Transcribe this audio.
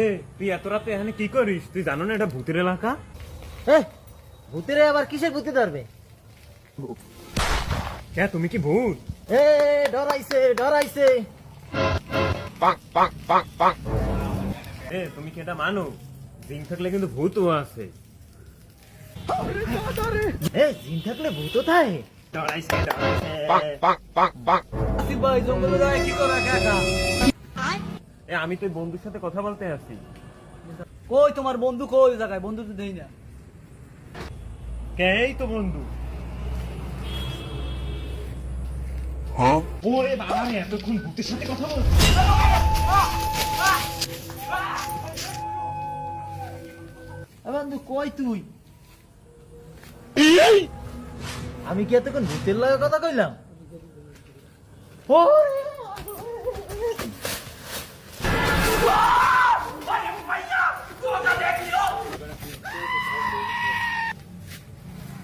এ তুই এত রাতে এখানে কি করিস? তুই জানো না এটা ভূতের এলাকা? ভূতের আবার কিসের ভূতে ধরবে? কে তুমি কি ভূত? ডরাইছে ডরাইছে। তুমি কি এটা মানো? জিন থাকলে কিন্তু ভূতও আছে। জিন থাকলে ভূত থাকে? ডরাইছে ডরাইছে। আসিফ ভাই জঙ্গলে যায় কি করে একা? আমি তো বন্ধুর সাথে কথা বলতে আছি। কই তোমার বন্ধু কই জায়গায়? বন্ধু তো দেই না। কে? এই তো বন্ধু। হ্যাঁ ওরে বাবা রে, এতক্ষণ ভূতের সাথে কথা বলছিস? বন্ধু কই তুই? আমি কি এতক্ষণ ভূতের লগে কথা কইলাম? ওরে